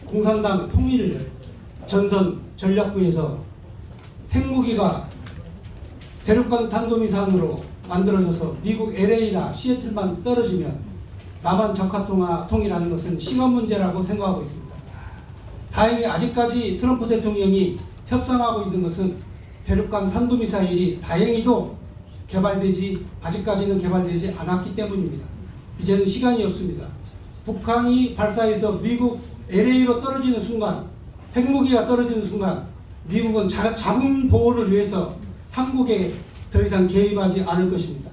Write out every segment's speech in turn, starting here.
공산당 통일 전선 전략부에서 핵무기가 대륙간 탄도미사일로 만들어져서 미국 LA나 시애틀만 떨어지면 남한 적화 통일하는 것은 시간 문제라고 생각하고 있습니다. 다행히 아직까지 트럼프 대통령이 협상하고 있는 것은 대륙간 탄도미사일이 다행히도 아직까지는 개발되지 않았기 때문입니다. 이제는 시간이 없습니다. 북한이 발사해서 미국 LA로 떨어지는 순간, 핵무기가 떨어지는 순간 미국은 자금 보호를 위해서 한국에 더 이상 개입하지 않을 것입니다.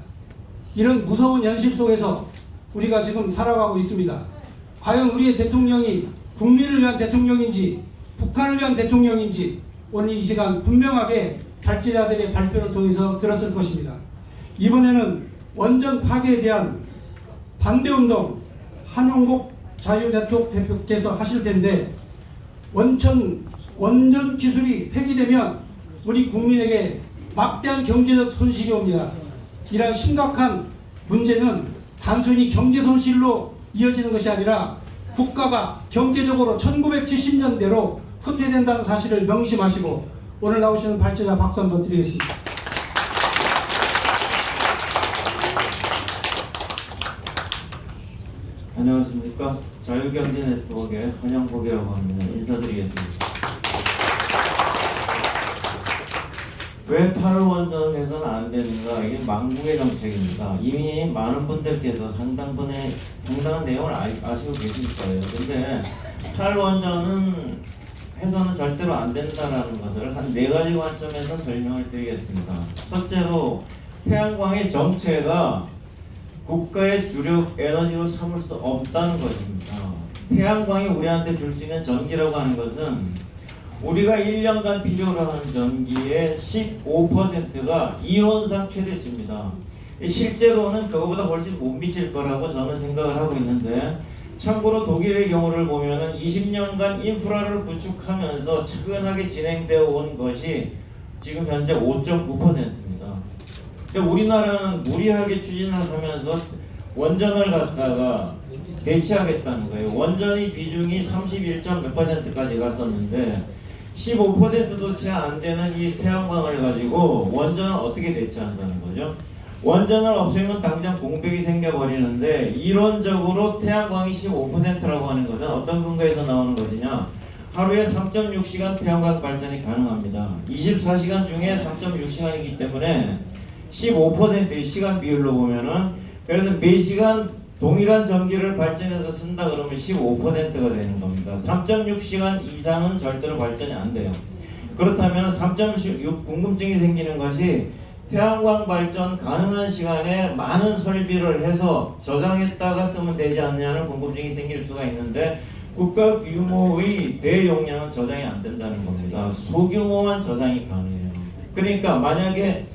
이런 무서운 현실 속에서 우리가 지금 살아가고 있습니다. 과연 우리의 대통령이 국민을 위한 대통령인지 북한을 위한 대통령인지 오늘 이 시간 분명하게 발제자들의 발표를 통해서 들었을 것입니다. 이번에는 원전 파괴에 대한 반대운동 한용복 자유네트워크 대표께서 하실 텐데 원전 기술이 폐기되면 우리 국민에게 막대한 경제적 손실이 옵니다. 이러한 심각한 문제는 단순히 경제 손실로 이어지는 것이 아니라 국가가 경제적으로 1970년대로 후퇴된다는 사실을 명심하시고 오늘 나오시는 발제자 박수 한번 드리겠습니다. 안녕하십니까. 자유경제네트워크의 한영복이라고 합니다. 인사드리겠습니다. 왜 8월 원전을 해서는 안 되는가? 이게 망국의 정책입니다. 이미 많은 분들께서 상당한 내용을 아시고 계실 거예요. 근데 8월 원전은 해서는 절대로 안 된다라는 것을 한 4가지 관점에서 설명을 드리겠습니다. 첫째로 태양광의 정체가 국가의 주력 에너지로 삼을 수 없다는 것입니다. 태양광이 우리한테 줄 수 있는 전기라고 하는 것은 우리가 1년간 필요로 하는 전기의 15%가 이론상 최대치입니다. 실제로는 그거보다 훨씬 못 미칠 거라고 저는 생각을 하고 있는데, 참고로 독일의 경우를 보면은 20년간 인프라를 구축하면서 차근하게 진행되어 온 것이 지금 현재 5.9%입니다. 근데 우리나라는 무리하게 추진을 하면서 원전을 갖다가 대체하겠다는 거예요. 원전의 비중이 31.몇%까지 갔었는데 15%도 채 안 되는 이 태양광을 가지고 원전을 어떻게 대체한다는 거죠? 원전을 없애면 당장 공백이 생겨버리는데, 이론적으로 태양광이 15%라고 하는 것은 어떤 근거에서 나오는 것이냐? 하루에 3.6시간 태양광 발전이 가능합니다. 24시간 중에 3.6시간이기 때문에 15%의 시간 비율로 보면은, 그래서 매시간 동일한 전기를 발전해서 쓴다 그러면 15%가 되는 겁니다. 3.6시간 이상은 절대로 발전이 안 돼요. 그렇다면 3.6 궁금증이 생기는 것이, 태양광 발전 가능한 시간에 많은 설비를 해서 저장했다가 쓰면 되지 않냐는 궁금증이 생길 수가 있는데, 국가 규모의 대용량은 저장이 안 된다는 겁니다. 소규모만 저장이 가능해요. 그러니까 만약에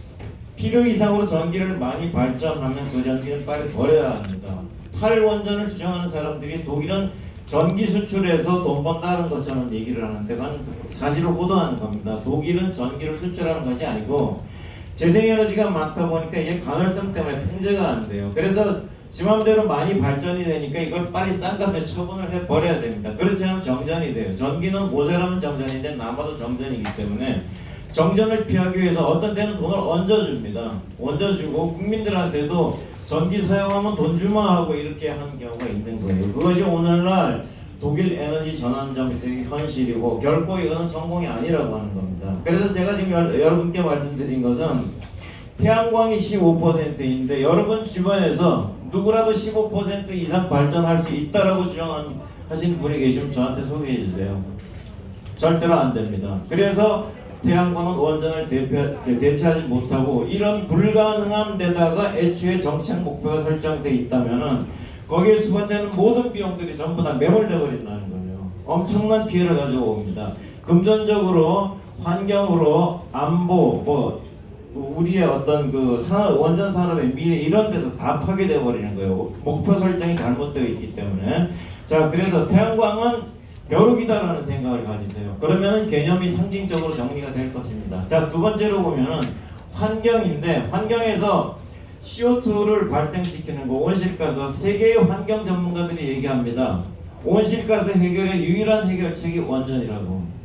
필요 이상으로 전기를 많이 발전하면 그 전기는 빨리 버려야 합니다. 탈원전을 주장하는 사람들이 독일은 전기 수출해서 돈 번다는 것처럼 얘기를 하는데, 그건 사실을 호도하는 겁니다. 독일은 전기를 수출하는 것이 아니고 재생에너지가 많다 보니까 이게 간헐성 때문에 통제가 안 돼요. 그래서 지 맘대로 많이 발전이 되니까 이걸 빨리 싼 값에 처분을 해버려야 됩니다. 그렇지 않으면 정전이 돼요. 전기는 모자라면 정전인데 남아도 정전이기 때문에 정전을 피하기 위해서 어떤 때는 돈을 얹어줍니다. 얹어주고 국민들한테도 전기 사용하면 돈 주마 하고 이렇게 하는 경우가 있는 거예요. 그것이 오늘날 독일 에너지 전환 정책의 현실이고, 결코 이거는 성공이 아니라고 하는 겁니다. 그래서 제가 지금 여러분께 말씀드린 것은 태양광이 15%인데 여러분 주변에서 누구라도 15% 이상 발전할 수 있다라고 주장하신 분이 계시면 저한테 소개해 주세요. 절대로 안 됩니다. 그래서 태양광은 원전을 대체하지 못하고, 이런 불가능한 데다가 애초에 정책 목표가 설정되어 있다면은 거기에 수반되는 모든 비용들이 전부 다 매몰돼 버린다는 거예요. 엄청난 피해를 가져옵니다. 금전적으로, 환경으로, 안보, 우리의 어떤 그 원전 산업의 미래, 이런 데서 다 파괴돼 버리는 거예요. 목표 설정이 잘못되어 있기 때문에. 자, 그래서 태양광은 벼룩이다라는 생각을 가지세요. 그러면 개념이 상징적으로 정리가 될 것입니다. 자, 두 번째로 보면은 환경인데, 환경에서 CO2를 발생시키는 거, 온실가스, 세계의 환경 전문가들이 얘기합니다. 온실가스 해결의 유일한 해결책이 원전이라고.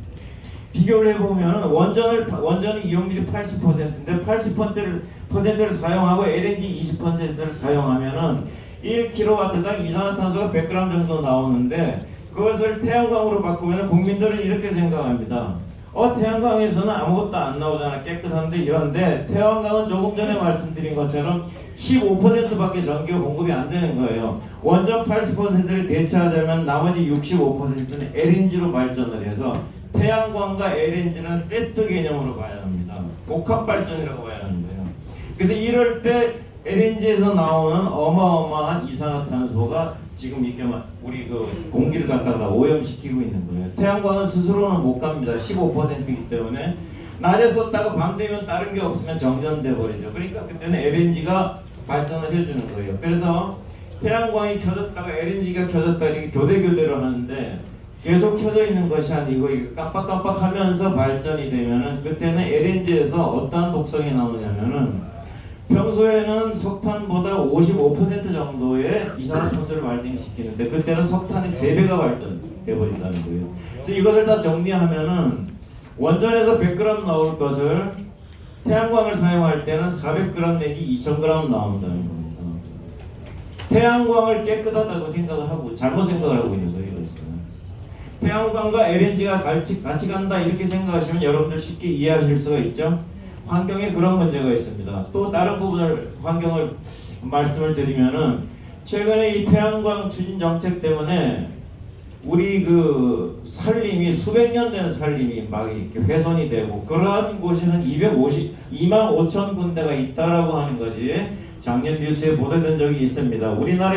비교를 해보면 원전이 이용률이 80%인데 80%를 사용하고 LNG 20%를 사용하면은 1kW당 이산화탄소가 100g 정도 나오는데, 그것을 태양광으로 바꾸면 국민들은 이렇게 생각합니다. 태양광에서는 아무것도 안 나오잖아, 깨끗한데 이런데, 태양광은 조금 전에 말씀드린 것처럼 15%밖에 전기가 공급이 안 되는 거예요. 원전 80%를 대체하자면 나머지 65%는 LNG로 발전을 해서, 태양광과 LNG는 세트 개념으로 봐야 합니다. 복합 발전이라고 봐야 하는 거예요. 그래서 이럴 때 LNG에서 나오는 어마어마한 이산화탄소가 지금 이렇게 우리 그 공기를 갖다가 오염시키고 있는 거예요. 태양광은 스스로는 못 갑니다. 15%이기 때문에 낮에 쏟다가 밤 되면 다른 게 없으면 정전돼 버리죠. 그러니까 그때는 LNG가 발전을 해주는 거예요. 그래서 태양광이 켜졌다가 LNG가 켜졌다 이렇게 교대교대로 하는데, 계속 켜져 있는 것이 아니고 깜빡깜빡하면서 발전이 되면은, 그때는 LNG에서 어떠한 독성이 나오냐면은, 평소에는 석탄보다 55% 정도의 이산화탄소를 발생시키는데 그때는 석탄의 3배가 발전돼 버린다는 거예요. 그래서 이것을 다 정리하면은, 원전에서 100g 나올 것을 태양광을 사용할 때는 400g 내지 2000g 나온다는 겁니다. 태양광을 깨끗하다고 생각을 하고 잘못 생각을 하고 있는 거예요. 태양광과 LNG가 같이 간다 이렇게 생각하시면 여러분들 쉽게 이해하실 수가 있죠. 환경에 그런 문제가 있습니다. 또 다른 부분을 환경을 말씀을 드리면은, 최근에 이 태양광 추진 정책 때문에 우리 그 산림이 수백 년 된 산림이 막 이렇게 훼손이 되고, 그러한 곳이 한 2만 5천 군데가 있다라고 하는 거지. 작년 뉴스에 보도된 적이 있습니다. 우리나라